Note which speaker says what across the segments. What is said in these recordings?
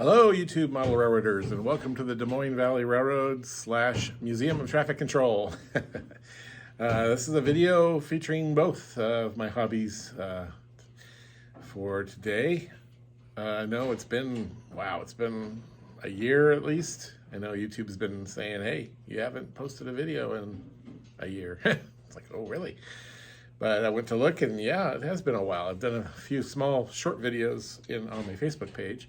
Speaker 1: Hello, YouTube model railroaders, and welcome to the Des Moines Valley Railroad / Museum of Traffic Control. This is a video featuring both of my hobbies for today. I know it's been a year at least. I know YouTube's been saying, hey, you haven't posted a video in a year. It's like, oh, really? But I went to look, and yeah, it has been a while. I've done a few small short videos on my Facebook page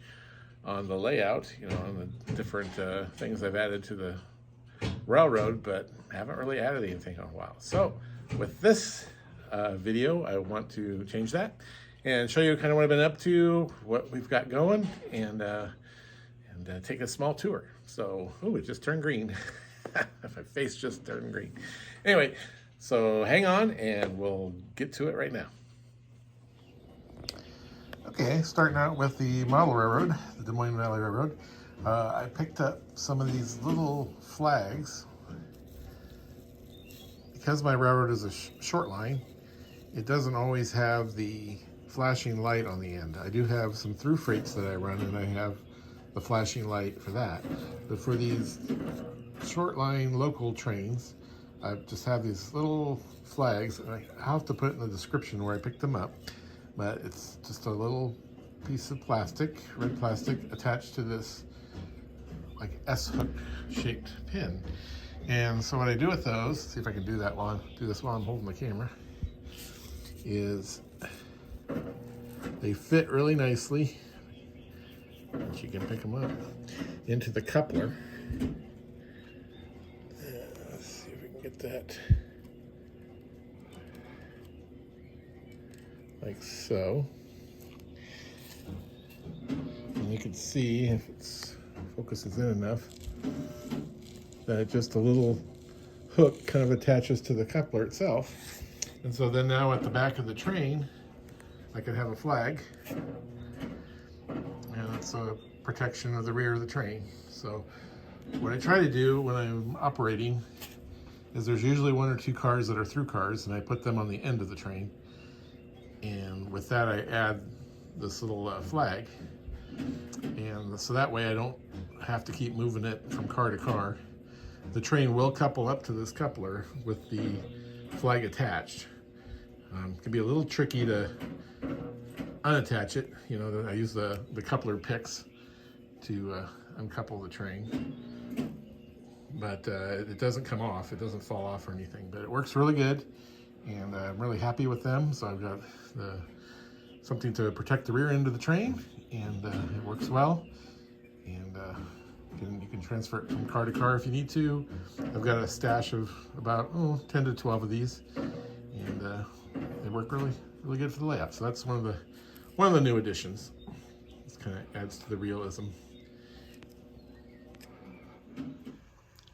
Speaker 1: on the layout, on the different things I've added to the railroad, but haven't really added anything in a while. So with this video, I want to change that and show you kind of what I've been up to, what we've got going, and take a small tour. So, oh, it just turned green. My face just turned green. Anyway, so hang on and we'll get to it right now. Okay, starting out with the model railroad, the Des Moines Valley Railroad. I picked up some of these little flags. Because my railroad is a short line, it doesn't always have the flashing light on the end. I do have some through freights that I run, and I have the flashing light for that. But for these short line local trains, I just have these little flags, and I'll have to put it in the description where I picked them up. But it's just a little piece of plastic, red plastic, attached to this like S-hook shaped pin. And so what I do with those, see if I can do that while I'm holding the camera, is they fit really nicely, and you can pick them up, into the coupler. Let's see if we can get that. Like so. And you can see, if it focuses in enough, that just a little hook kind of attaches to the coupler itself. And so then now at the back of the train, I could have a flag, and that's a protection of the rear of the train. So what I try to do when I'm operating is there's usually one or two cars that are through cars, and I put them on the end of the train. And with that, I add this little flag. And so that way I don't have to keep moving it from car to car. The train will couple up to this coupler with the flag attached. It can be a little tricky to unattach it. I use the coupler picks to uncouple the train. But it doesn't come off. It doesn't fall off or anything. But it works really good. And I'm really happy with them. So I've got something to protect the rear end of the train, and it works well. And you can transfer it from car to car if you need to. I've got a stash of about 10 to 12 of these, and they work really good for the layout. So that's one of the new additions. This kind of adds to the realism.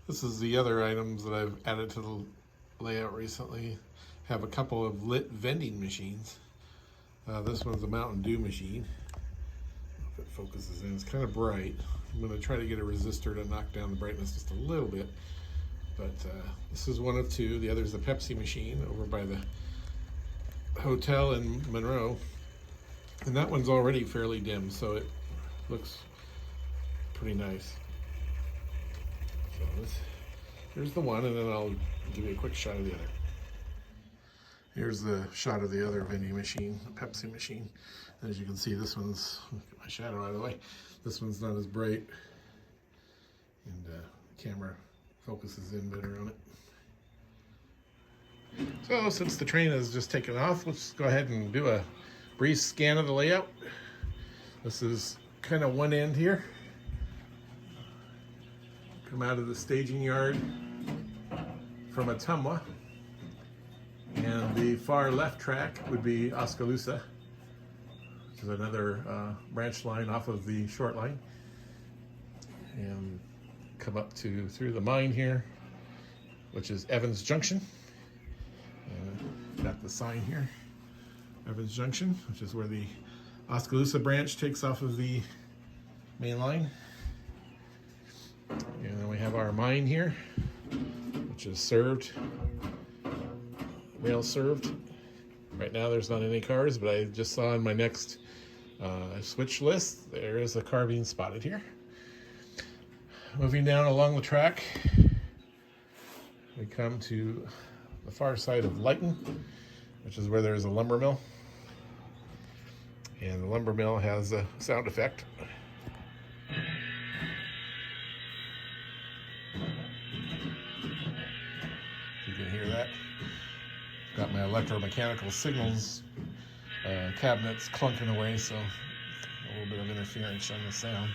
Speaker 1: This is the other items that I've added to the layout recently. Have a couple of lit vending machines. This one's a Mountain Dew machine. I don't know if it focuses in. It's kind of bright. I'm going to try to get a resistor to knock down the brightness just a little bit. But this is one of two. The other is the Pepsi machine over by the hotel in Monroe. And that one's already fairly dim, so it looks pretty nice. So here's the one, and then I'll give you a quick shot of the other. Here's the shot of the other vending machine, the Pepsi machine. As you can see, this one's, get my shadow out of the way, this one's not as bright, and the camera focuses in better on it. So since the train has just taken off, let's go ahead and do a brief scan of the layout. This is kind of one end here. Come out of the staging yard from Ottumwa. And the far left track would be Oskaloosa, which is another branch line off of the short line. And come up through the mine here, which is Evans Junction. And got the sign here, Evans Junction, which is where the Oskaloosa branch takes off of the main line. And then we have our mine here, which is served. Rail served. Right now there's not any cars, but I just saw in my next Switch list, there is a car being spotted here. Moving down along the track, we come to the far side of Lighton, which is where there's a lumber mill. And the lumber mill has a sound effect. You can hear that. Got my electromechanical signals cabinets clunking away, so a little bit of interference on the sound.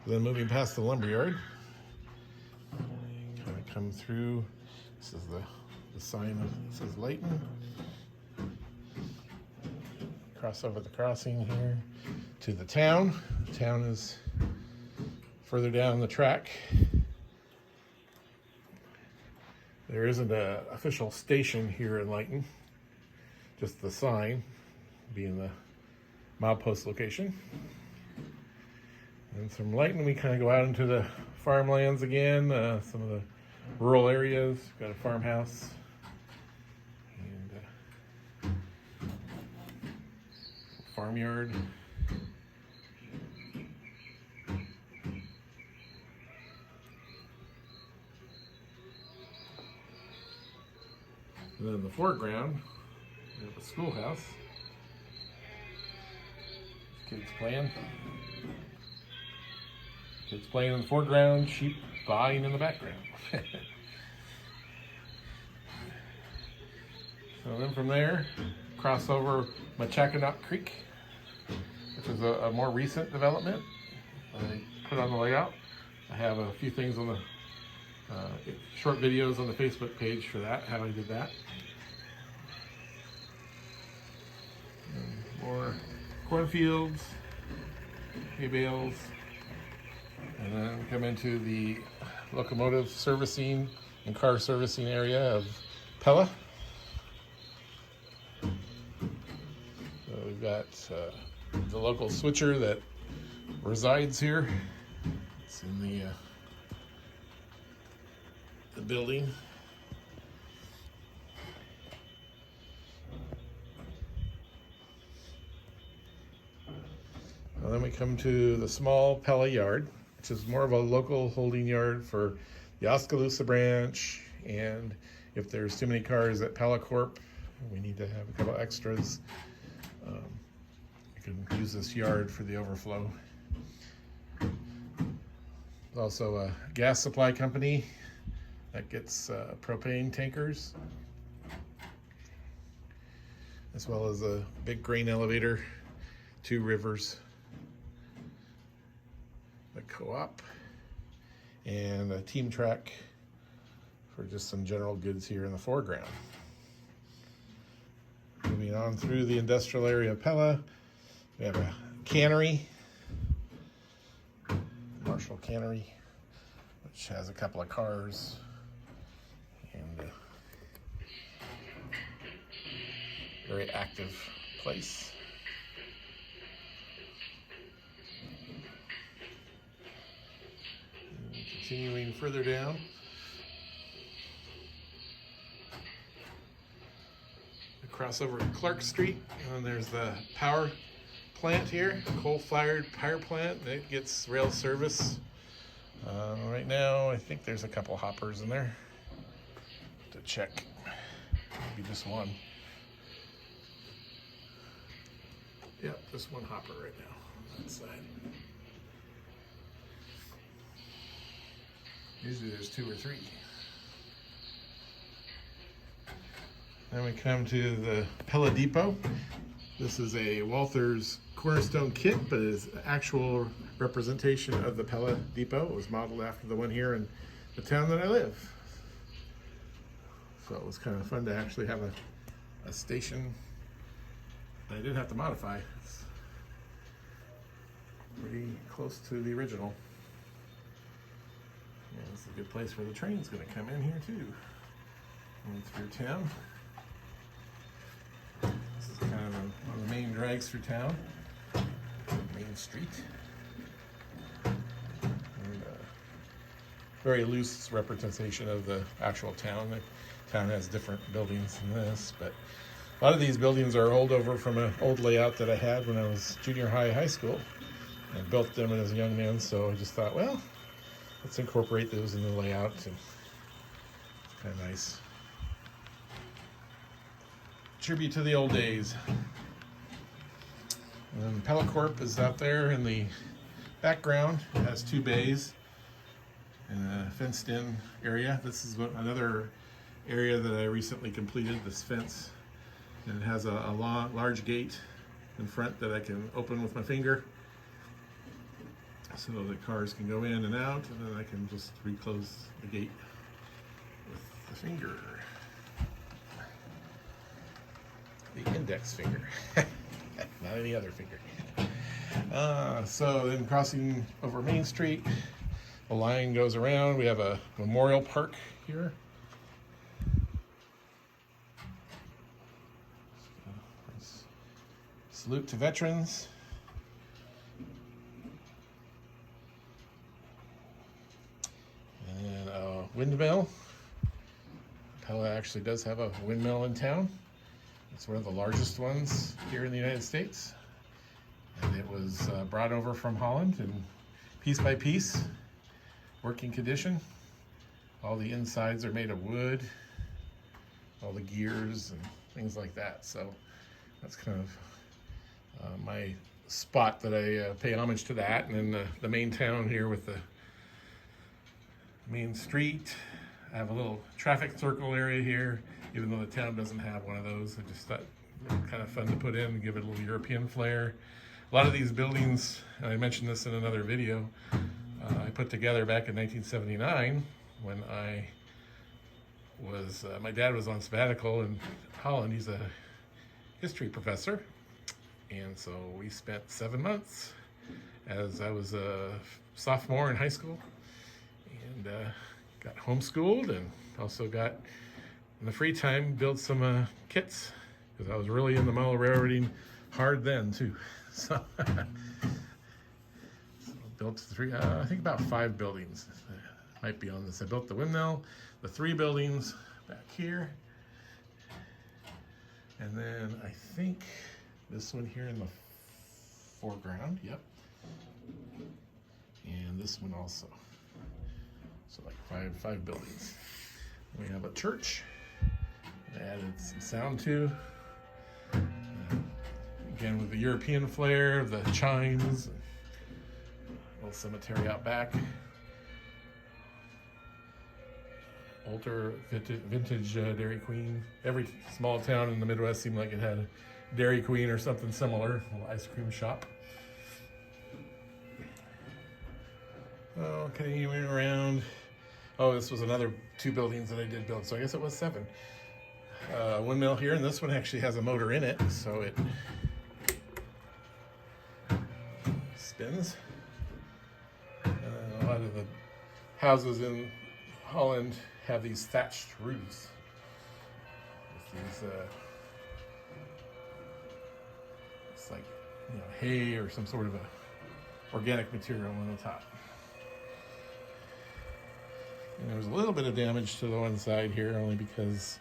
Speaker 1: Then moving past the lumberyard, kind of come through. This is the sign that says Lighton. Cross over the crossing here to the town. The town is further down the track. There isn't an official station here in Lighton, just the sign being the milepost location. And from Lighton, we kind of go out into the farmlands again, some of the rural areas. Got a farmhouse and farmyard. And then in the foreground, we have a schoolhouse. Kids playing. Kids playing in the foreground, sheep buying in the background. So then from there, cross over Machackanock Creek, which is a more recent development. I put on the layout. I have a few things on the short videos on the Facebook page for that, how I did that. And more cornfields, hay bales. And then come into the locomotive servicing and car servicing area of Pella. So we've got the local switcher that resides here. It's in the building. And then we come to the small Pella yard, which is more of a local holding yard for the Oskaloosa branch, and if there's too many cars at Pella Corp, we need to have a couple extras. You can use this yard for the overflow. There's also a gas supply company that gets propane tankers, as well as a big grain elevator, 2 Rivers, a co-op, and a team track for just some general goods here in the foreground. Moving on through the industrial area of Pella, we have a cannery, Marshall Cannery, which has a couple of cars and a very active place. Continuing further down, across over Clark Street, and there's the power plant here, coal-fired power plant that gets rail service. Right now, I think there's a couple hoppers in there to check, maybe just one. Yep, just one hopper right now on that side. Usually there's 2 or 3. Then we come to the Pella Depot. This is a Walther's Cornerstone kit, but it is an actual representation of the Pella Depot. It was modeled after the one here in the town that I live. So it was kind of fun to actually have a station that I didn't have to modify. It's pretty close to the original. Yeah, it's a good place where the train's going to come in here too. Going through town. This is kind of one of the main drags through town. Main Street. And very loose representation of the actual town. The town has different buildings than this, but a lot of these buildings are holdover from an old layout that I had when I was junior high school. I built them as a young man, so I just thought, well, let's incorporate those in the layout, and it's kind of nice. Tribute to the old days. And Pelicorp is out there in the background. It has 2 bays and a fenced-in area. This is another area that I recently completed, this fence. And it has a large gate in front that I can open with my finger so that cars can go in and out, and then I can just reclose the gate with the finger. The index finger, not any other finger. So then crossing over Main Street, the line goes around. We have a memorial park here. Salute to veterans. And a windmill. Pella actually does have a windmill in town. It's one of the largest ones here in the United States. And it was brought over from Holland, and piece by piece, working condition. All the insides are made of wood, all the gears and things like that. So that's kind of my spot that I pay homage to that. And then the main town here with the main street. I have a little traffic circle area here, even though the town doesn't have one of those. I just thought it was kind of fun to put in and give it a little European flair. A lot of these buildings, and I mentioned this in another video, I put together back in 1979 when my dad was on sabbatical in Holland. He's a history professor. And so we spent 7 months as I was a sophomore in high school, and got homeschooled, and also got, in the free time, build some kits, because I was really in the model railroading hard then too. So, built I think about 5 buildings. Might be on this. I built the windmill, the 3 buildings back here, and then I think this one here in the foreground, yep. And this one also. So like five buildings. We have a church. I added some sound to. Again, with the European flair, the chimes, a little cemetery out back. Older vintage Dairy Queen. Every small town in the Midwest seemed like it had a Dairy Queen or something similar, a little ice cream shop. Oh, continuing around. Oh, this was another 2 buildings that I did build, so I guess it was 7. Windmill here, and this one actually has a motor in it, so it spins. A lot of the houses in Holland have these thatched roofs with these it's like, hay or some sort of a organic material on the top. And there was a little bit of damage to the one side here, only because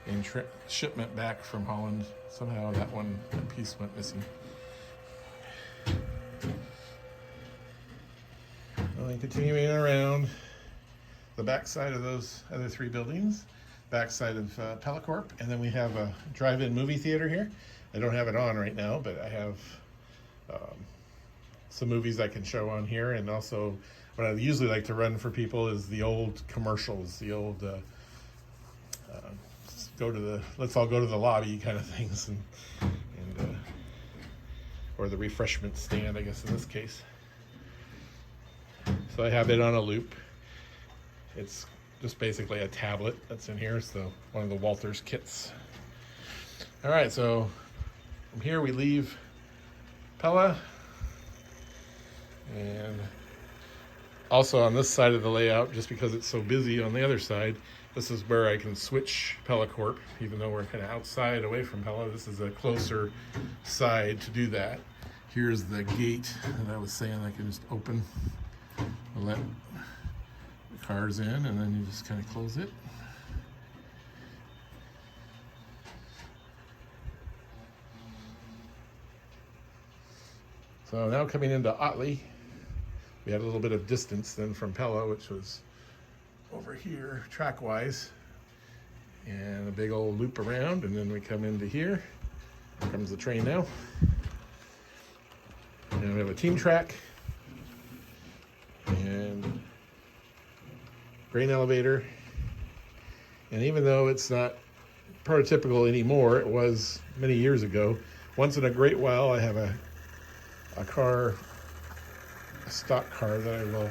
Speaker 1: in shipment back from Holland, somehow that piece went missing. Well, then continuing around the back side of those other 3 buildings, back side of Pelicorp, and then we have a drive-in movie theater here. I don't have it on right now, but I have some movies I can show on here, and also what I usually like to run for people is the old commercials, the old let's all go to the lobby kind of things, and or the refreshment stand, I guess in this case. So I have it on a loop. It's just basically a tablet that's in here, so one of the Walters kits. All right, so from here we leave Pella, and also on this side of the layout, just because it's so busy on the other side, this is where I can switch Pelicorp, even though we're kind of outside away from Pella. This is a closer side to do that. Here's the gate that I was saying I can just open and let the cars in, and then you just kind of close it. So now coming into Otley, we had a little bit of distance then from Pella, which was over here track-wise, and a big old loop around, and then we come into here. Here comes the train now. And we have a team track and grain elevator. And even though it's not prototypical anymore, it was many years ago. Once in a great while, I have a stock car that I will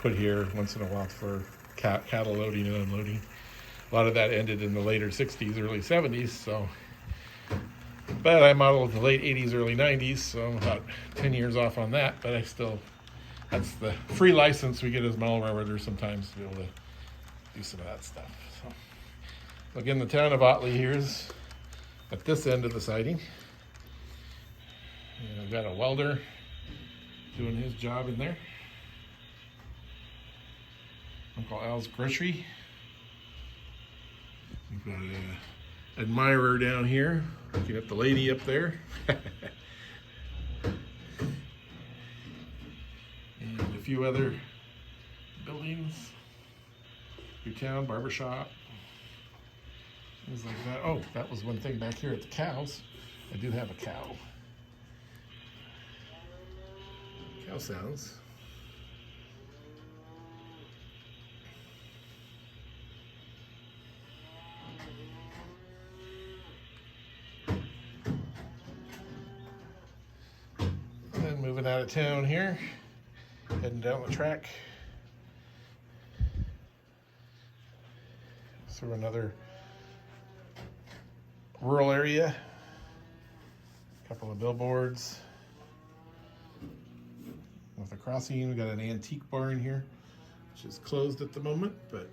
Speaker 1: put here once in a while for cattle loading and unloading. A lot of that ended in the later 60s, early 70s, so. But I modeled the late 80s, early 90s, so I'm about 10 years off on that, but I still, that's the free license we get as model railroaders sometimes to be able to do some of that stuff. So again, the town of Otley here's at this end of the siding. And I've got a welder doing his job in there. Uncle Al's Grocery. We've got an admirer down here, looking at the lady up there. And a few other buildings. Your town, barbershop, things like that. Oh, that was one thing back here at the cows. I do have a cow. Cow sounds. And then moving out of town here, heading down the track. Through another rural area. A couple of billboards. With a crossing, we got an antique bar in here, which is closed at the moment, but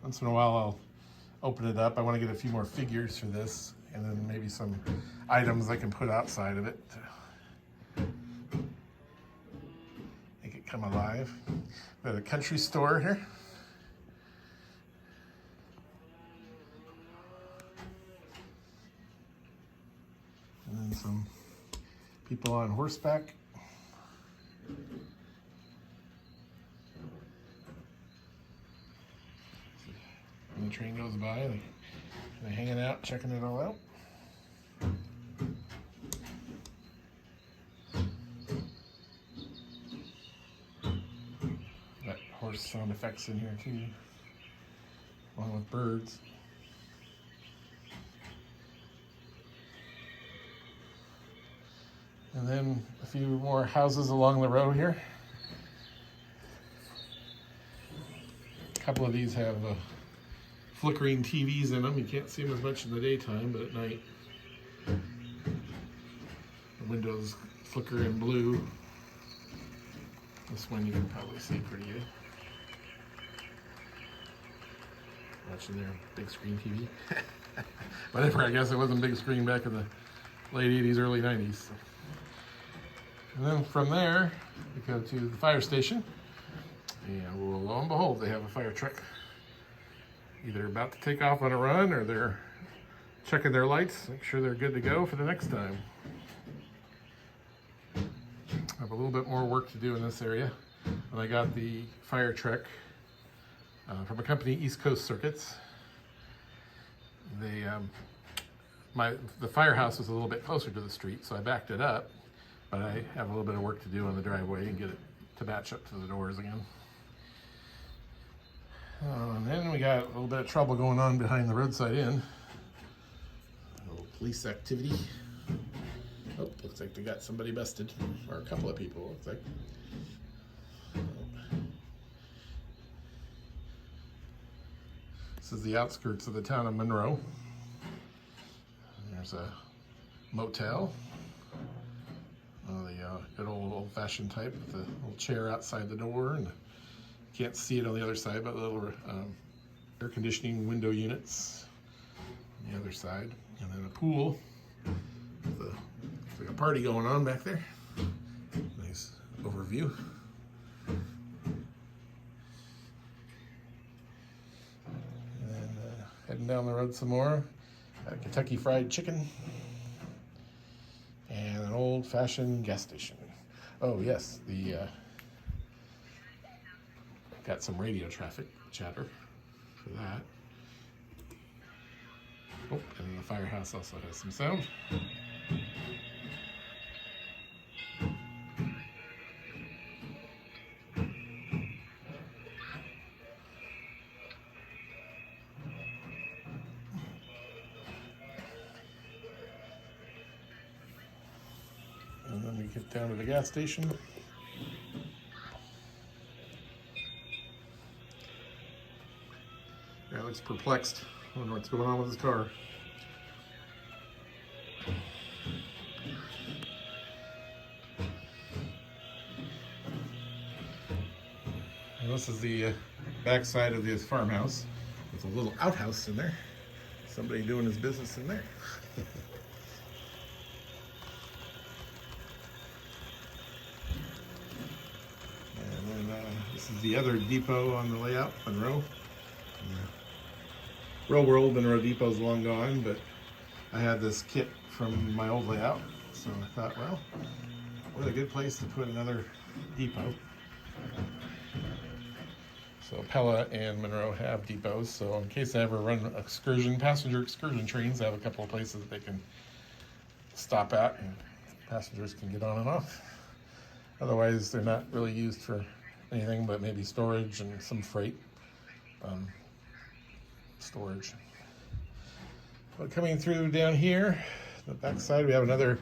Speaker 1: once in a while I'll open it up. I want to get a few more figures for this, and then maybe some items I can put outside of it to make it come alive. We have a country store here. And then some people on horseback. When the train goes by, they're hanging out, checking it all out. Got horse sound effects in here too, along with birds. And then a few more houses along the road here. A couple of these have flickering TVs in them. You can't see them as much in the daytime, but at night the windows flicker in blue. This one you can probably see pretty good. Watching their big screen TV. Whatever, I guess it wasn't big screen back in the late 80s, early 90s. So. And then from there, we go to the fire station, and well, lo and behold, they have a fire truck either about to take off on a run, or they're checking their lights, make sure they're good to go for the next time. I have a little bit more work to do in this area, and I got the fire truck from a company, East Coast Circuits. They, the firehouse was a little bit closer to the street, so I backed it up. But I have a little bit of work to do on the driveway and get it to match up to the doors again. And then we got a little bit of trouble going on behind the roadside inn. A little police activity. Oh, looks like they got somebody busted, or a couple of people, looks like. This is the outskirts of the town of Monroe. There's a motel. The good old-fashioned type with the little chair outside the door, and you can't see it on the other side, but little air conditioning window units on the other side, and then a pool. Looks like a party going on back there. Nice overview. Heading down the road some more. Got a Kentucky Fried Chicken. And an old-fashioned gas station. Oh yes, got some radio traffic chatter for that. Oh, and the firehouse also has some sound. And then we get down to the gas station. Yeah, looks perplexed. I don't know what's going on with his car. And this is the backside of this farmhouse with a little outhouse in there. Somebody doing his business in there. And then this is the other depot on the layout, Monroe. Real world Monroe Depot is long gone, but I had this kit from my old layout, so I thought, well, what a good place to put another depot. So Pella and Monroe have depots, so in case I ever run passenger excursion trains, I have a couple of places that they can stop at and passengers can get on and off. Otherwise, they're not really used for anything but maybe storage and some freight storage. But coming through down here, the backside, we have another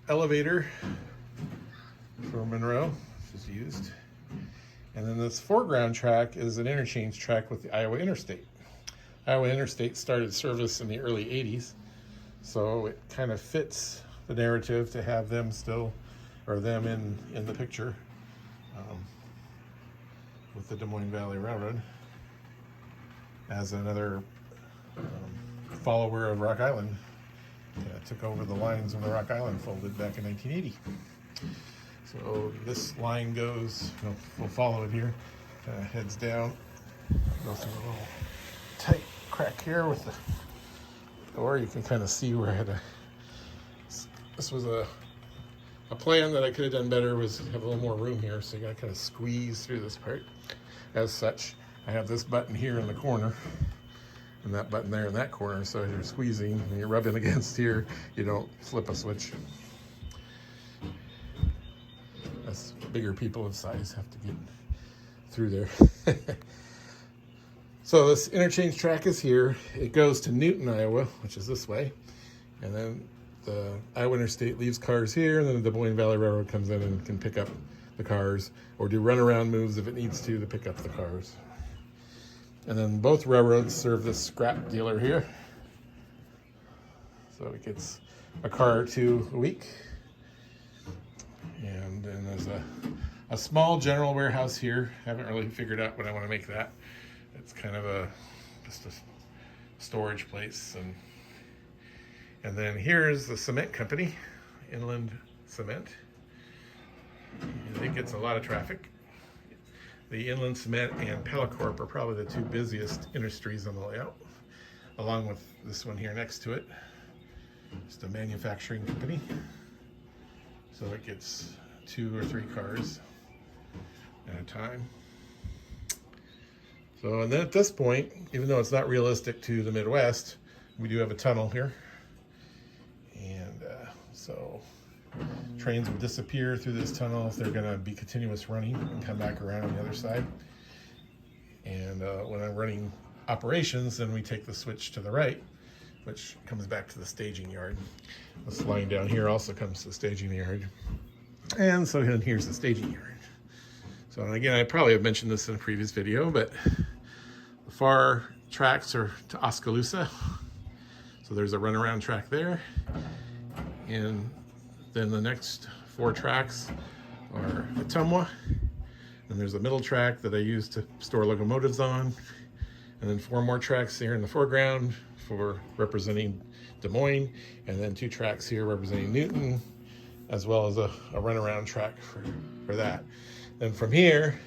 Speaker 1: elevator for Monroe, which is used. And then this foreground track is an interchange track with the Iowa Interstate. Iowa Interstate started service in the early 80s, so it kind of fits the narrative to have them still, or them in the picture with the Des Moines Valley Railroad as another follower of Rock Island. Took over the lines when the Rock Island folded back in 1980. So this line goes, we'll follow it here, heads down, go through a little tight crack here with the door. You can kind of see where I had this was a plan that I could have done better, was have a little more room here, so you gotta kind of squeeze through this part. As such, I have this button here in the corner, and that button there in that corner, so as you're squeezing and you're rubbing against here, you don't flip a switch. Us bigger people of size have to get through there. So this interchange track is here. It goes to Newton, Iowa, which is this way. And then the Iowa Interstate leaves cars here, and then the Des Moines Valley Railroad comes in and can pick up the cars or do runaround moves if it needs to pick up the cars. And then both railroads serve this scrap dealer here. So it gets a car or two a week. And then there's a small general warehouse here. Haven't really figured out what I want to make that. It's kind of just a storage place. And then here's the cement company, Inland Cement. It gets a lot of traffic. The Inland Cement and Pellicorp are probably the two busiest industries on the layout, along with this one here next to it. Just a manufacturing company. So it gets 2 or 3 cars at a time. So, and then at this point, even though it's not realistic to the Midwest, we do have a tunnel here. And so trains will disappear through this tunnel if they're gonna be continuous running and come back around on the other side. And when I'm running operations, then we take the switch to the right, which comes back to the staging yard. This line down here also comes to the staging yard. And so then here's the staging yard. So, and again, I probably have mentioned this in a previous video, but the far tracks are to Oskaloosa. So there's a runaround track there. And then the next 4 tracks are Ottumwa. And there's a middle track that I use to store locomotives on. And then 4 more tracks here in the foreground for representing Des Moines. And then 2 tracks here representing Newton, as well as a runaround track for that. Then from here,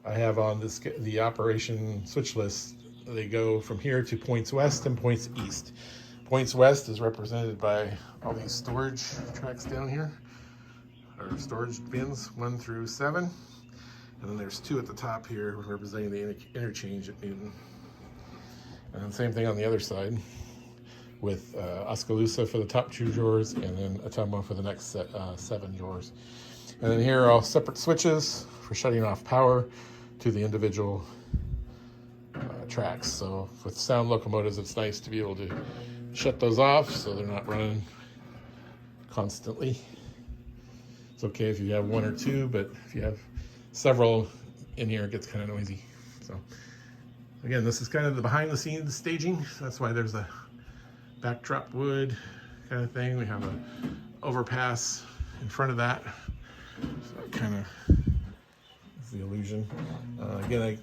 Speaker 1: I have on the operation switch list they go from here to points west and points east. Points west is represented by all these storage tracks down here, or storage bins, 1 through 7. And then there's 2 at the top here representing the interchange at Newton. And then same thing on the other side with Oskaloosa for the top 2 drawers, and then Ottumwa for the next 7 drawers. And then here are all separate switches for shutting off power to the individual tracks. So with sound locomotives, it's nice to be able to shut those off so they're not running constantly. It's okay if you have 1 or 2, but if you have several in here, it gets kind of noisy. So again, this is kind of the behind the scenes staging. So that's why there's a backdrop wood kind of thing. We have a overpass in front of that. So it kind of is the illusion. Again,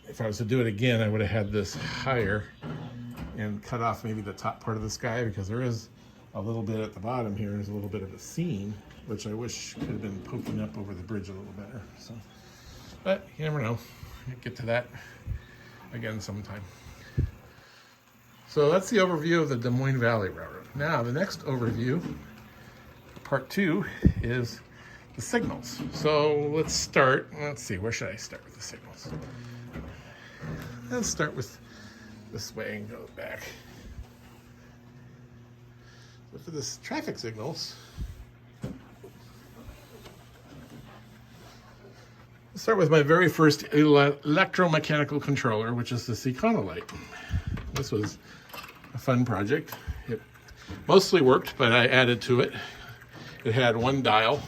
Speaker 1: if I was to do it again, I would have had this higher and cut off maybe the top part of the sky, because there is a little bit at the bottom here. There's a little bit of a seam, which I wish could have been poking up over the bridge a little better. So, but you never know. We'll get to that again sometime. So that's the overview of the Des Moines Valley Railroad. Now the next overview, part 2, is the signals. So let's see, where should I start with the signals? Let's start with this way and go back. So for this traffic signals, let's start with my very first electromechanical controller, which is this Econolite. This was a fun project. It mostly worked, but I added to it. It had 1 dial.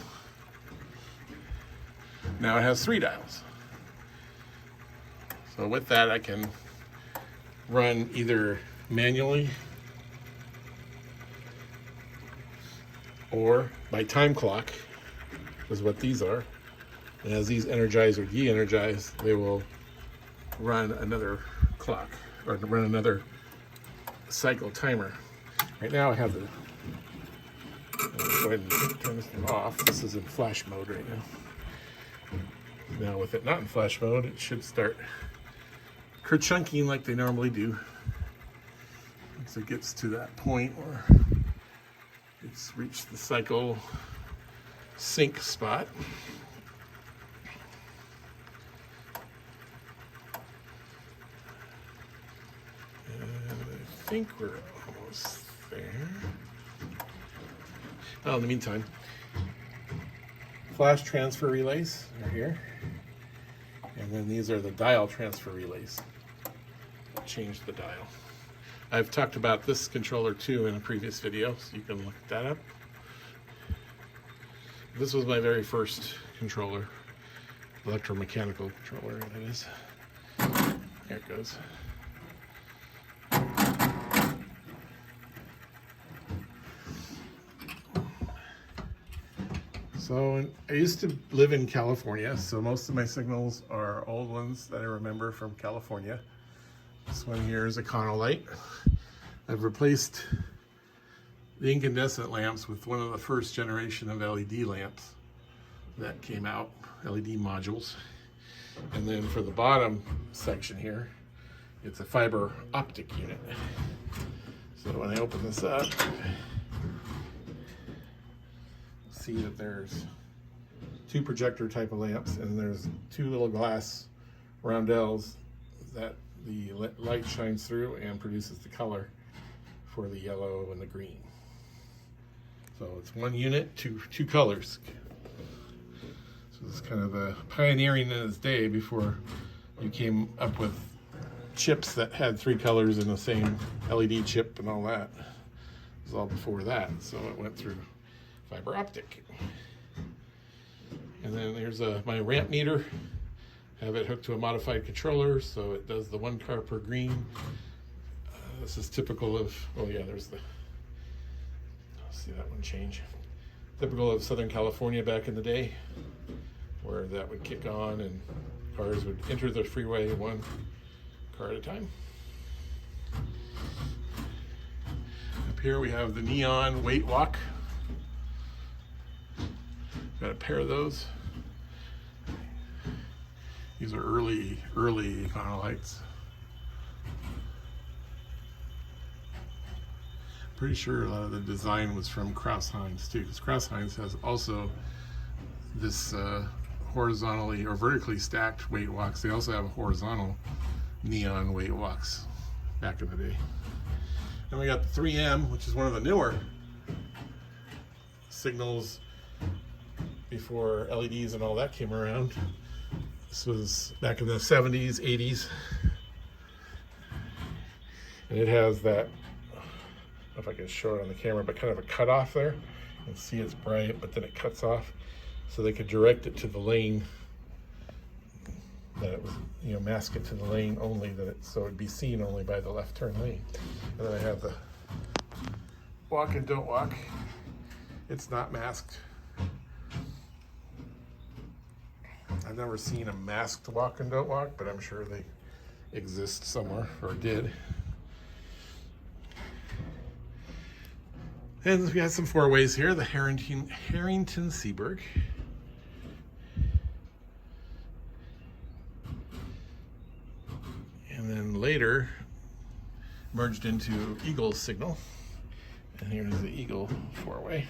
Speaker 1: Now it has 3 dials. So with that, I can run either manually or by time clock, is what these are. And as these energize or de-energize, they will run another clock, or run another cycle timer. Right now I have the, go ahead and turn this thing off. This is in flash mode right now. Now with it not in flash mode, it should start kerchunking like they normally do. Once it gets to that point where it's reached the cycle sync spot. I think we're almost there. Oh, in the meantime, flash transfer relays are here. And then these are the dial transfer relays. Change the dial. I've talked about this controller too in a previous video, so you can look that up. This was my very first controller, electromechanical controller, that is. There it goes. So I used to live in California, so most of my signals are old ones that I remember from California. This one here is a Econolite. I've replaced the incandescent lamps with one of the first generation of LED lamps that came out, LED modules. And then for the bottom section here, it's a fiber optic unit. So when I open this up, see that there's 2 projector type of lamps, and there's 2 little glass roundels that the light shines through and produces the color for the yellow and the green. So it's 1 unit, two colors. So this is kind of a pioneering in its day before you came up with chips that had 3 colors in the same LED chip and all that. It was all before that, so it went through fiber optic. And then there's my ramp meter. Have it hooked to a modified controller, so it does the 1 car per green. This is typical of, oh yeah, there's the, see that one change. Typical of Southern California back in the day, where that would kick on and cars would enter the freeway 1 car at a time. Up here we have the neon wait walk. Got a pair of those. These are early Econolites. pretty sure a lot of the design was from Crouse-Hinds too, because Crouse-Hinds has also this horizontally or vertically stacked weight walks. They also have horizontal neon weight walks back in the day. Then we got the 3M, which is one of the newer signals before LEDs and all that came around. This was back in the 70s, 80s. And it has that, I don't know if I can show it on the camera, but kind of a cutoff there. You can see it's bright, but then it cuts off. So they could direct it to the lane that it was, you know, mask it to the lane only, so it'd be seen only by the left turn lane. And then I have the walk and don't walk. It's not masked. I've never seen a masked walk and don't walk, but I'm sure they exist somewhere, or did. And we got some four-ways here. The Harrington Seaberg. And then later merged into Eagle's signal. And here's the Eagle four-way.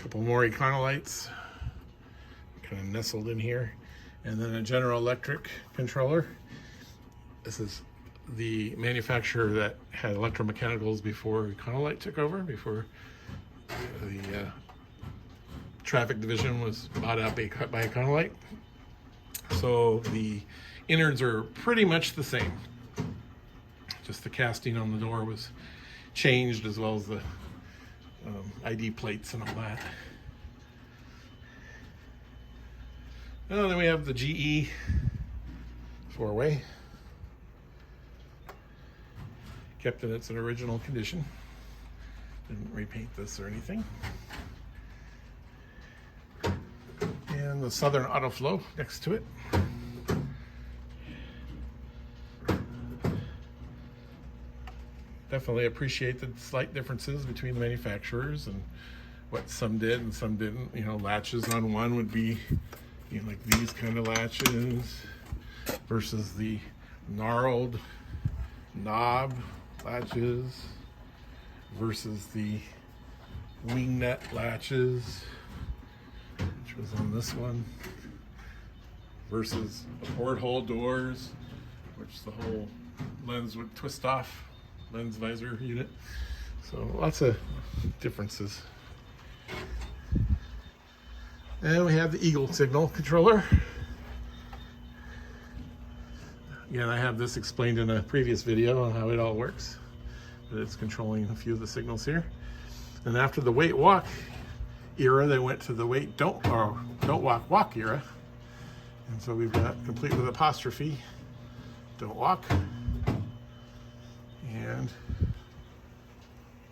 Speaker 1: Couple more Econolights kind of nestled in here, and then a General Electric controller. This is the manufacturer that had electromechanicals before Econolight took over, before the traffic division was bought out by Econolight. So the innards are pretty much the same. Just the casting on the door was changed, as well as the ID plates and all that. And then we have the GE four-way, kept in its original condition. Didn't repaint this or anything. And the Southern Autoflow next to it. Definitely appreciate the slight differences between the manufacturers and what some did and some didn't. You know, latches on one would be, you know, like these kind of latches versus the gnarled knob latches versus the wing nut latches, which was on this one, versus the porthole doors, which the whole lens would twist off, lens visor unit. So lots of differences. And we have the Eagle signal controller. Again, I have this explained in a previous video on how it all works, but it's controlling a few of the signals here. And after the wait walk era, they went to the wait don't walk era. And so we've got complete with apostrophe, don't walk, and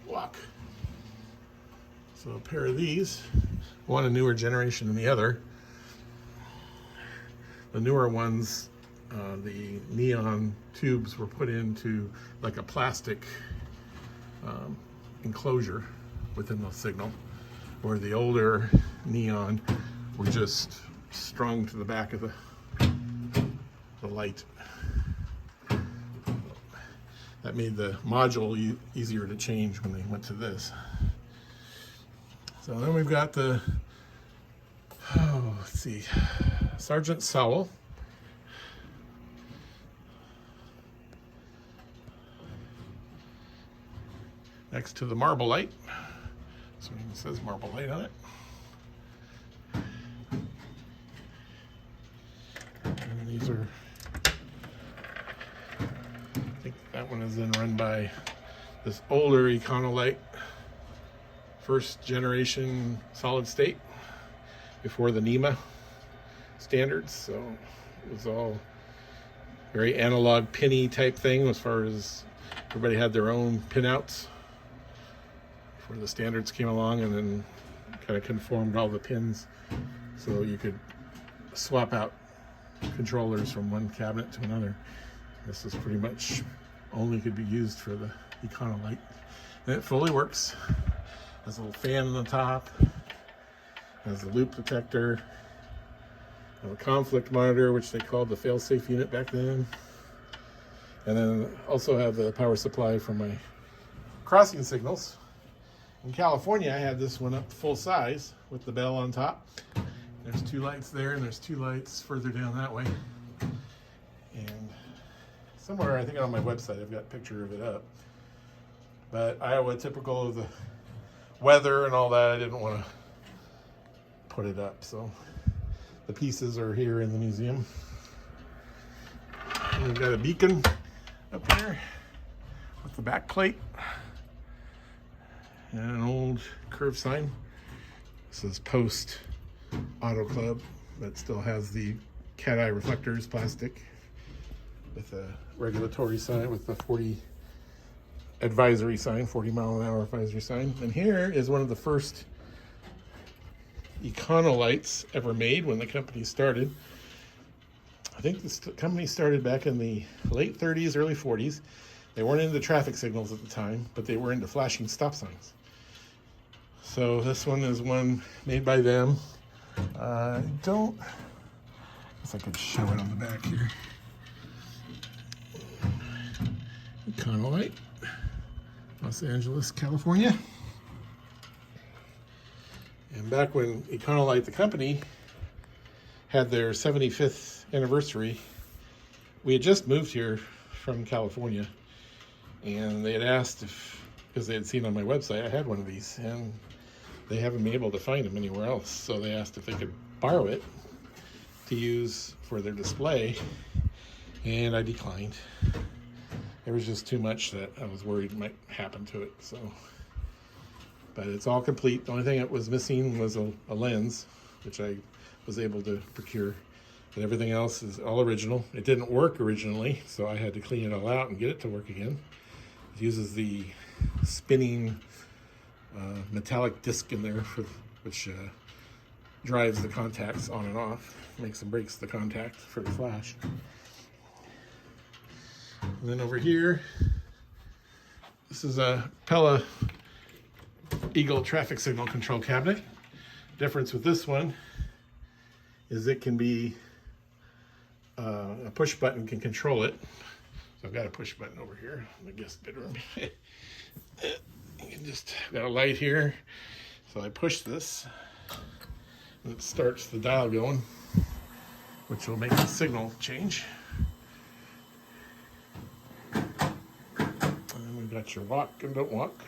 Speaker 1: walk. So a pair of these, one a newer generation than the other. The newer ones, the neon tubes were put into like a plastic enclosure within the signal, where the older neon were just strung to the back of the light. That made the module easier to change when they went to this. So then we've got the, let's see, Sergeant Sowell. Next to the Marble Light. So it says Marble Light on it. And these are, I think that one is then run by this older Econolight, first generation solid state, before the NEMA standards. So it was all very analog pinny type thing, as far as everybody had their own pinouts before the standards came along, and then kind of conformed all the pins so you could swap out controllers from one cabinet to another. This is pretty much only could be used for the Econolight. And it fully works. Has a little fan on the top, Has the loop detector, a conflict monitor, which they called the fail-safe unit back then. And then also have the power supply for my crossing signals. In California, I had this one up full size with the bell on top. There's 2 lights there, and there's 2 lights further down that way. And somewhere, I think on my website, I've got a picture of it up. But Iowa, typical of the weather and all that, I didn't want to put it up. So the pieces are here in the museum. And we've got a beacon up here with the back plate and an old curve sign. This is Post Auto Club, that still has the cat eye reflectors, plastic, with a regulatory sign with the 40 advisory sign, 40-mile-an-hour advisory sign. And here is one of the first Econo lights ever made when the company started. I think this company started back in the late 30s, early 40s. They weren't into traffic signals at the time, but they were into flashing stop signs. So this one is one made by them. I guess I could show it on the back here. Econolite, Los Angeles, California. And back when Econolite, the company, had their 75th anniversary, we had just moved here from California, and they had asked if, because they had seen on my website I had one of these, and they haven't been able to find them anywhere else, so they asked if they could borrow it to use for their display, and I declined. There was just too much that I was worried might happen to it. So, but it's all complete. The only thing that was missing was a lens, which I was able to procure, but everything else is all original. It didn't work originally, so I had to clean it all out and get it to work again. It uses the spinning metallic disc in there, which drives the contacts on and off, makes and breaks the contact for the flash. And then over here, this is a Pella Eagle traffic signal control cabinet. Difference with this one is it can be a push button can control it. So I've got a push button over here in the guest bedroom. You can just got a light here. So I push this and it starts the dial going, which will make the signal change. And we've got your walk and don't walk.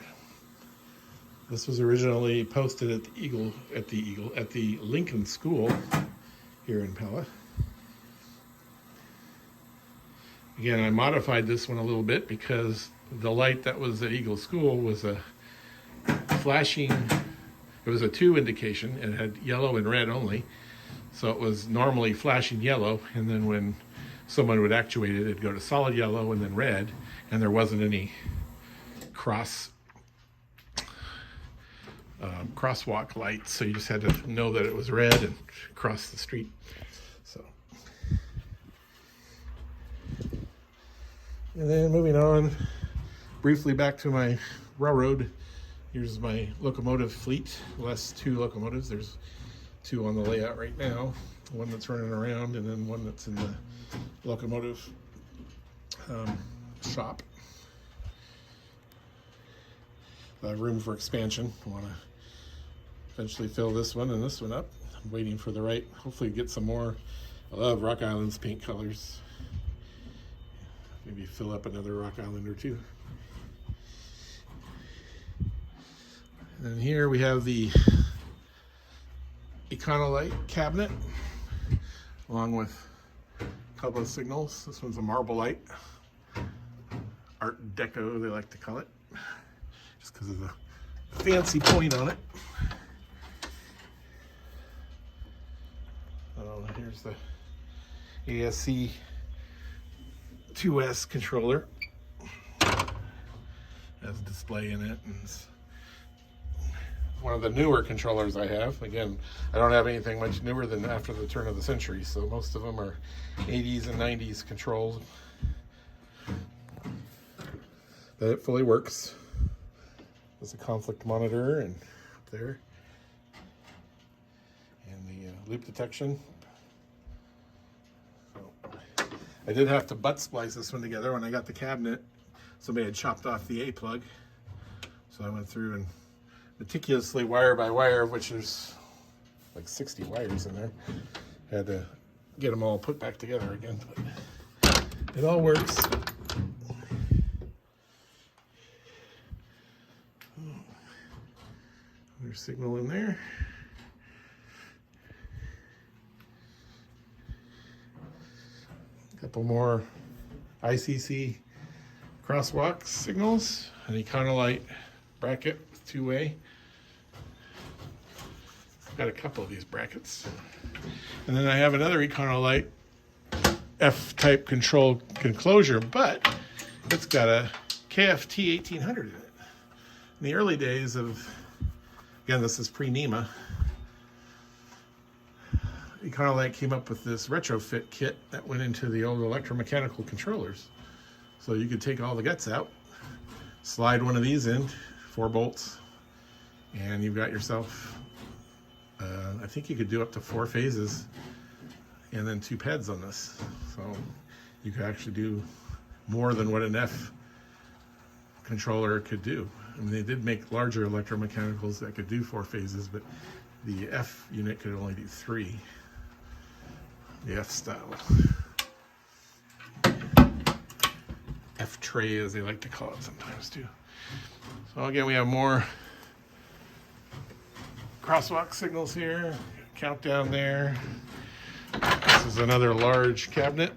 Speaker 1: This was originally posted at the Lincoln School here in Pella. Again, I modified this one a little bit because the light that was at Eagle School was a flashing, it was a 2 indication, and it had yellow and red only. So it was normally flashing yellow, and then when someone would actuate it, it'd go to solid yellow and then red, and there wasn't any crosswalk lights, so you just had to know that it was red and cross the street. So, and then moving on briefly back to my railroad. Here's my locomotive fleet. The last 2 locomotives. There's 2 on the layout right now. One that's running around, and then one that's in the locomotive shop. I have room for expansion. I want to eventually fill this one and this one up. I'm waiting for the right, hopefully get some more. I love Rock Island's paint colors. Maybe fill up another Rock Island or 2. And here we have the Econolite cabinet, along with a couple of signals. This one's a marble light. Art Deco, they like to call it, just because of the fancy point on it. Here's the ASC 2S controller. Has a display in it, and it's one of the newer controllers I have. Again, I don't have anything much newer than after the turn of the century, so most of them are 80s and 90s controlled. But it fully works. There's a conflict monitor, and up there loop detection. So, I did have to butt splice this one together when I got the cabinet. Somebody had chopped off the A plug. So I went through and meticulously wire by wire, which there's like 60 wires in there. Had to get them all put back together again, but it all works. There's signal in there. A couple more ICC crosswalk signals, an Econolite bracket with two-way. Got a couple of these brackets. And then I have another Econolite F-type control enclosure, but it's got a KFT 1800 in it. In the early days of, again, this is pre-NEMA, Econolite came up with this retrofit kit that went into the old electromechanical controllers. So you could take all the guts out, slide one of these in, 4 bolts, and you've got yourself, I think you could do up to 4 phases and then 2 pads on this. So you could actually do more than what an F controller could do. I mean, they did make larger electromechanicals that could do 4 phases, but the F unit could only do 3. The F style. F tray, as they like to call it sometimes too. So again, we have more crosswalk signals here. Countdown there. This is another large cabinet.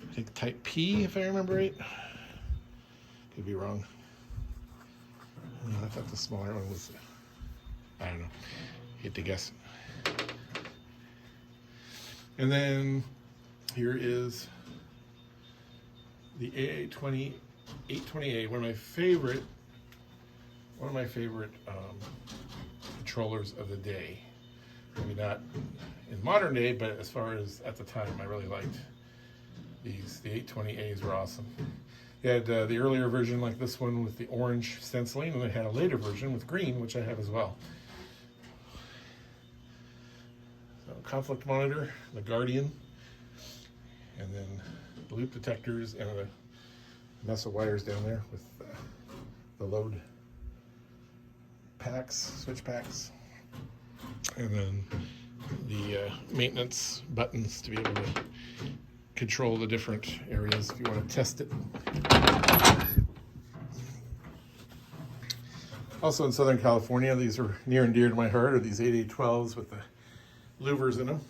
Speaker 1: I think type P, if I remember right. Could be wrong. I thought the smaller one was, I don't know. Hate to guess. And then here is the AA820A, one of my favorite controllers of the day. Maybe not in modern day, but as far as at the time, I really liked these. The 820As were awesome. They had the earlier version like this one with the orange stenciling, and they had a later version with green, which I have as well. So conflict monitor, the Guardian, and then the loop detectors and a mess of wires down there with the load packs, switch packs, and then the maintenance buttons to be able to control the different areas if you want to test it. Also in Southern California, these are near and dear to my heart, are these 8812s with the louvers in them.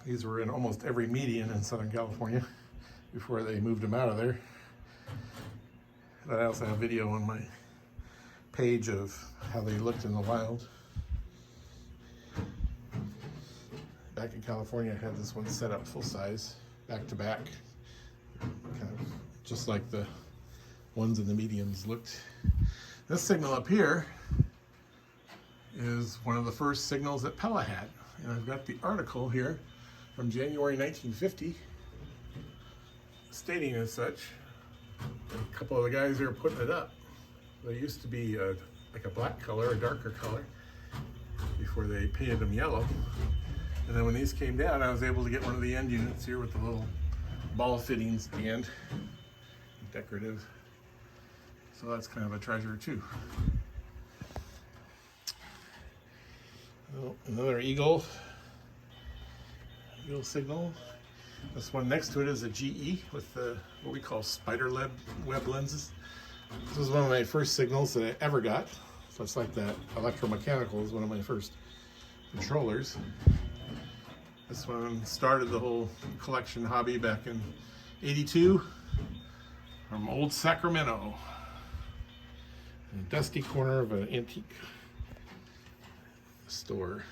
Speaker 1: These were in almost every median in Southern California before they moved them out of there. But I also have a video on my page of how they looked in the wild. Back in California, I had this one set up full size, back to back, kind of just like the ones in the mediums looked. This signal up here is one of the first signals that Pella had. And I've got the article here from January 1950 stating as such. A couple of the guys here are putting it up. They used to be like a black color, a darker color, before they painted them yellow. And then when these came down, I was able to get one of the end units here with the little ball fittings at the end, decorative. So that's kind of a treasure too. Oh, another eagle signal. This one next to it is a GE with the, what we call spider web lenses. This was one of my first signals that I ever got. So it's like that electromechanical is one of my first controllers. This one started the whole collection hobby back in '82 from old Sacramento. In a dusty corner of an antique store.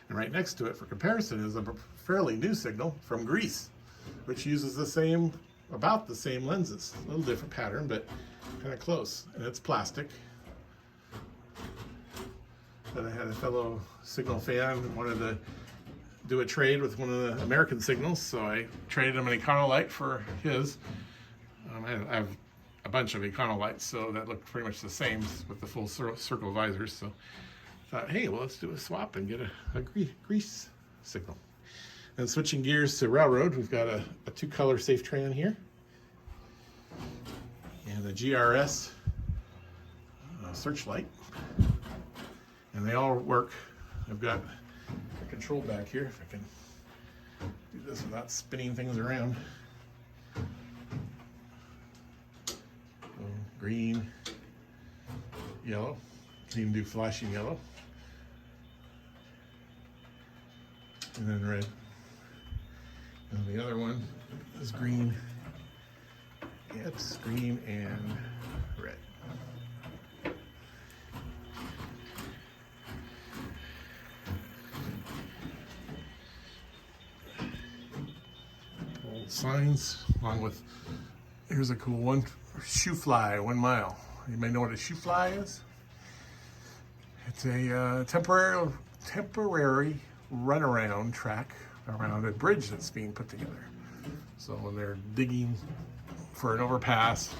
Speaker 1: And right next to it, for comparison, is a fairly new signal from Greece, which uses the same, about the same lenses. A little different pattern, but kind of close. And it's plastic. But I had a fellow signal fan who wanted to do a trade with one of the American signals, so I traded him an Econolite for his. I have a bunch of Econolites, so that looked pretty much the same with the full circle visors. So thought, hey, well, let's do a swap and get a grease signal. And switching gears to railroad, we've got a 2-color safe tray on here and a GRS searchlight, and they all work. I've got a control back here, if I can do this without spinning things around. Green, yellow, you can even do flashing yellow, and then red. And the other one is green. Yeah, it's green and red. Old signs, along with, here's a cool one, shoe fly, 1 mile. You may know what a shoe fly is. It's a temporary runaround track around a bridge that's being put together. So when they're digging for an overpass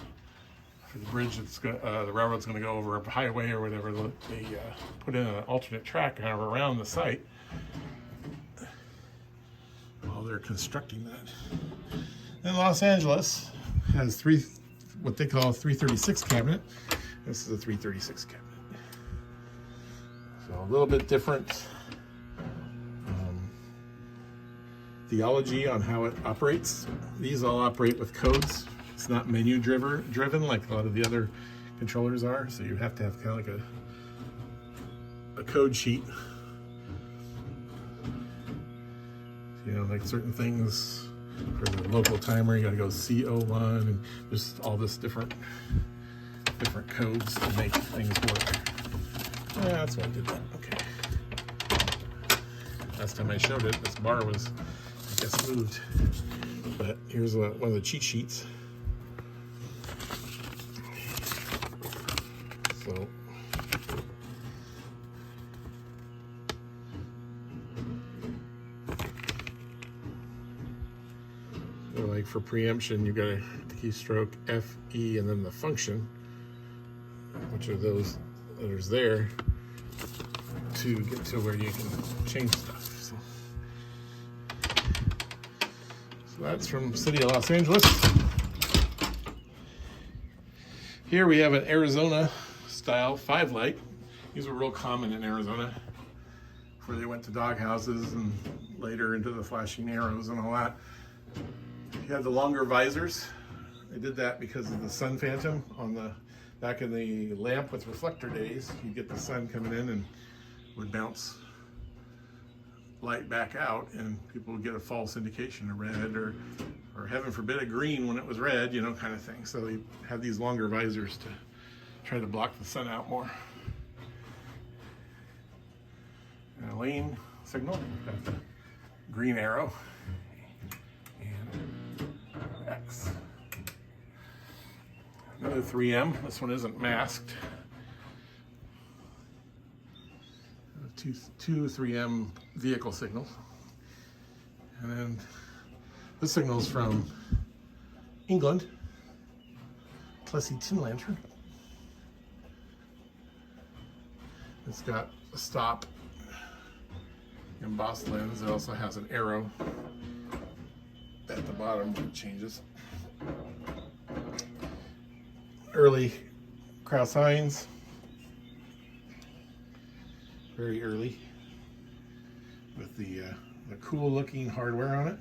Speaker 1: for the bridge, that's the railroad's going to go over a highway or whatever, they put in an alternate track kind of around the site while they're constructing that. And Los Angeles has what they call a 336 cabinet. This is a 336 cabinet. So a little bit different theology on how it operates. These all operate with codes. It's not menu driven like a lot of the other controllers are. So you have to have kind of like a code sheet. You know, like certain things for the local timer, you gotta go CO1, and there's all this different codes to make things work. Yeah, that's why I did that. Okay. Last time I showed it, this bar was, I guess, moved. But here's one of the cheat sheets. So like for preemption, you got a keystroke F, E, and then the function, which are those letters there, to get to where you can change stuff. So that's from City of Los Angeles. Here we have an Arizona style 5-light. These were real common in Arizona before they went to dog houses and later into the flashing arrows and all that. You have the longer visors. They did that because of the sun phantom on the back in the lamp with reflector days. You get the sun coming in and would bounce light back out, and people would get a false indication of red or heaven forbid a green when it was red, you know, kind of thing. So they have these longer visors to try to block the sun out more. And a lane signal, got the green arrow. X. Another 3M. This one isn't masked. Two 3M vehicle signals. And then this signal is from England. Plessy tin lantern. It's got a stop embossed lens. It also has an arrow at the bottom that changes. Early Kraus Heinz, very early, with the cool looking hardware on it.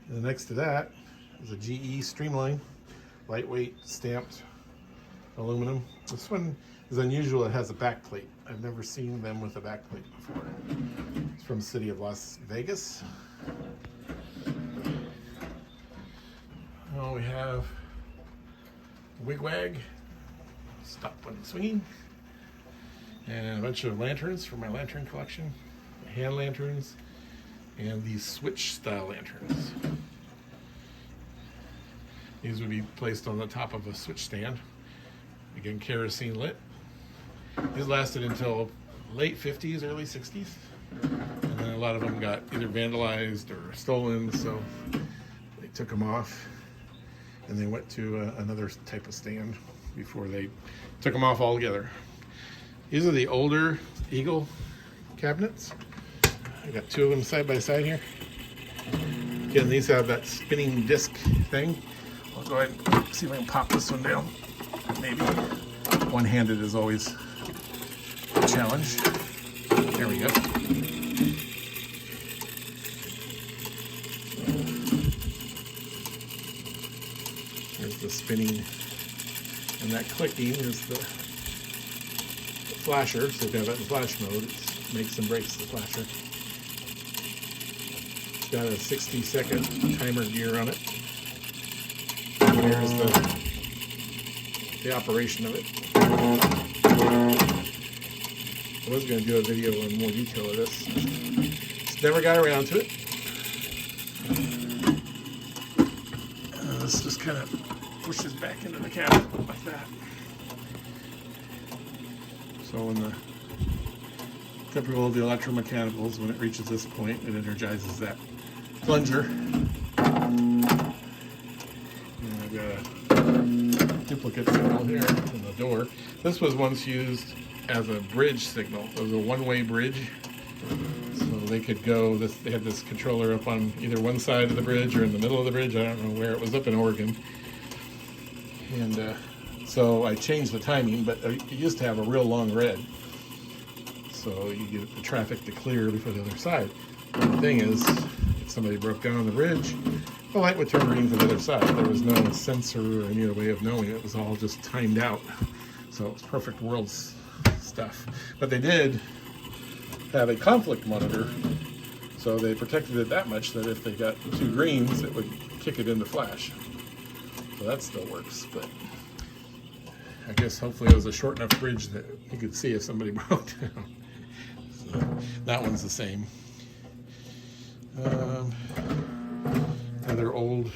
Speaker 1: And next to that is a GE Streamline, lightweight stamped aluminum. This one is unusual. It has a back plate. I've never seen them with a back plate before. It's from the City of Las Vegas. Oh, we have a wigwag, stop when swinging, and a bunch of lanterns for my lantern collection, hand lanterns, and these switch style lanterns. These would be placed on the top of a switch stand. Again, kerosene lit. These lasted until late 50s, early 60s. And then a lot of them got either vandalized or stolen, so they took them off and they went to another type of stand before they took them off altogether. These are the older Eagle cabinets. I got two of them side by side here. Again, these have that spinning disc thing. I'll go ahead and see if I can pop this one down. Maybe. One-handed is always a challenge. There we go. There's the spinning, and that clicking is the flasher. So if you have it in flash mode, it makes and breaks the flasher. It's got a 60-second timer gear on it. And there's the operation of it. I was going to do a video in more detail of this. Just never got around to it. This just kind of pushes back into the cabinet like that. So when the typical of the electromechanicals, when it reaches this point, it energizes that plunger. And I've got a duplicate signal here in the door. This was once used as a bridge signal. It was a one-way bridge. So they could go, they had this controller up on either one side of the bridge or in the middle of the bridge. I don't know where. It was up in Oregon. And so I changed the timing, but it used to have a real long red. So you get the traffic to clear before the other side. But the thing is, if somebody broke down on the bridge, the light would turn green for the other side. There was no sensor or any other way of knowing. It was all just timed out. So it was perfect world stuff. But they did have a conflict monitor, so they protected it that much that if they got two greens, it would kick it into flash. So that still works, but I guess hopefully it was a short enough bridge that you could see if somebody broke down. So that one's the same. Another old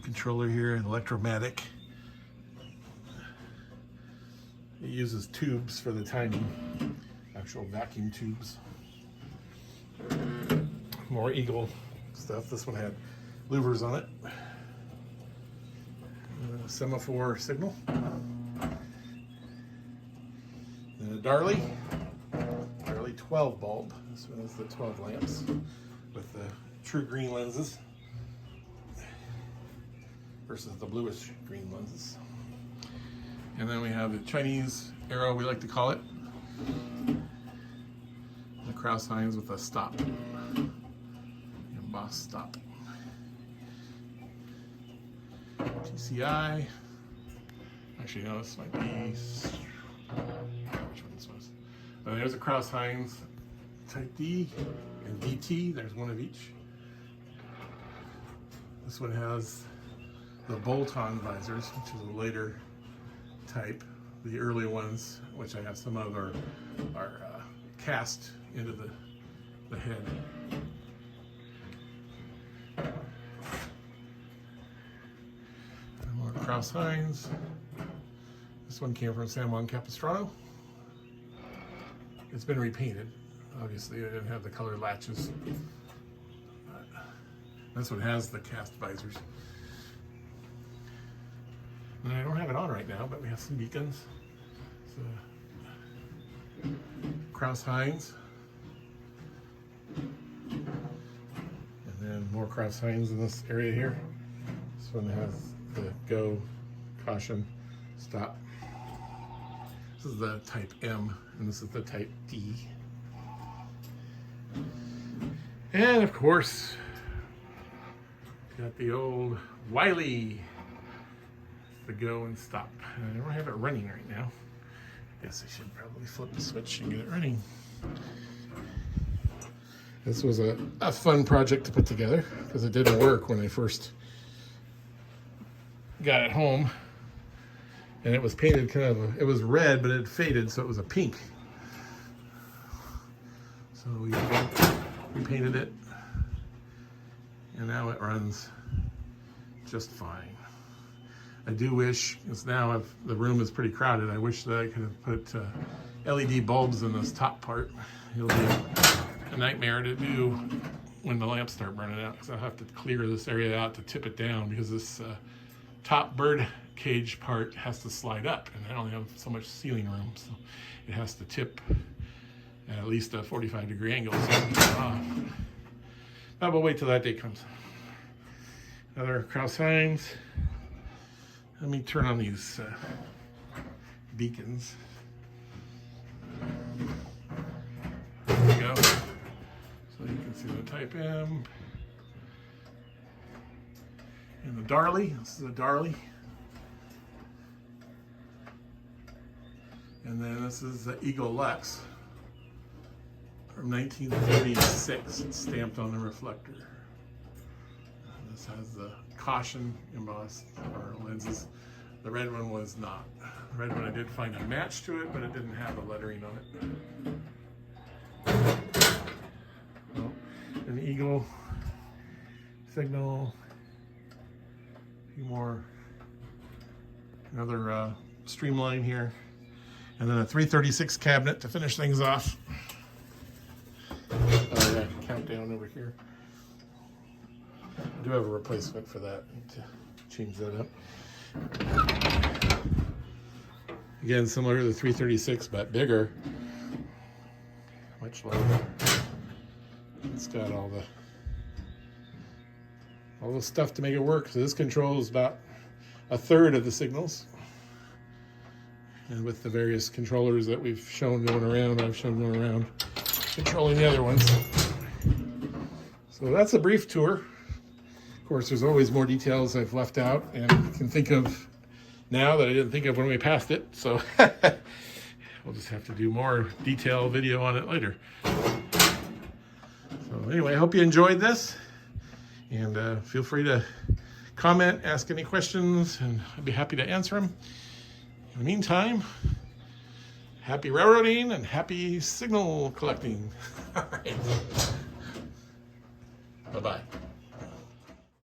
Speaker 1: controller here, an Electromatic. It uses tubes for the timing, actual vacuum tubes. More Eagle stuff. This one had louvers on it. Semaphore signal. And a Darley 12 bulb. This one is the 12 lamps with the true green lenses versus the bluish green lenses. And then we have the Chinese arrow, we like to call it. The cross signs with a stop. Embossed stop. TCI. Actually, no, this might be. Which one this was? There's a cross Hines Type D and DT. There's one of each. This one has the bolt-on visors, which is a later type. The early ones, which I have some of, are cast into the head. And more cross Hines. This one came from San Juan Capistrano. It's been repainted. Obviously, I didn't have the color latches. But this one has the cast visors. And I don't have it on right now, but we have some beacons. So, Kraus Heinz. And then more Kraus Heinz in this area here. This one has the go, caution, stop. This is the Type M, and this is the Type D. And of course, got the old Wiley, the go and stop. And I don't have it running right now. Guess I should probably flip the switch and get it running. This was a fun project to put together because it didn't work when I first got it home. And it was painted kind of, it was red, but it faded, so it was a pink. So we painted it, and now it runs just fine. I do wish, because now the room is pretty crowded, I wish that I could have put LED bulbs in this top part. It'll be a nightmare to do when the lamps start burning out, because I'll have to clear this area out to tip it down, because this top bird cage part has to slide up, and I only have so much ceiling room, so it has to tip at least a 45-degree angle. So, but we'll wait till that day comes. Another cross signs. Let me turn on these beacons. There we go. So you can see the Type M. And the Darley. This is a Darley. And then this is the Eagle Lex from 1936. It's stamped on the reflector. This has the caution embossed or lenses. The red one was not. The red one I did find a match to it, but it didn't have the lettering on it. Well, an Eagle signal. A few more. Another streamline here. And then a 336 cabinet to finish things off. Oh yeah, countdown over here. I do have a replacement for that. I need to change that up. Again, similar to the 336, but bigger. Much larger. It's got all the stuff to make it work. So this controls about a third of the signals. And with the various controllers that we've shown going around, I've shown going around, controlling the other ones. So that's a brief tour. Of course, there's always more details I've left out and can think of now that I didn't think of when we passed it. So we'll just have to do more detailed video on it later. So anyway, I hope you enjoyed this. And feel free to comment, ask any questions, and I'd be happy to answer them. In the meantime, happy railroading and happy signal collecting. All right. Bye-bye.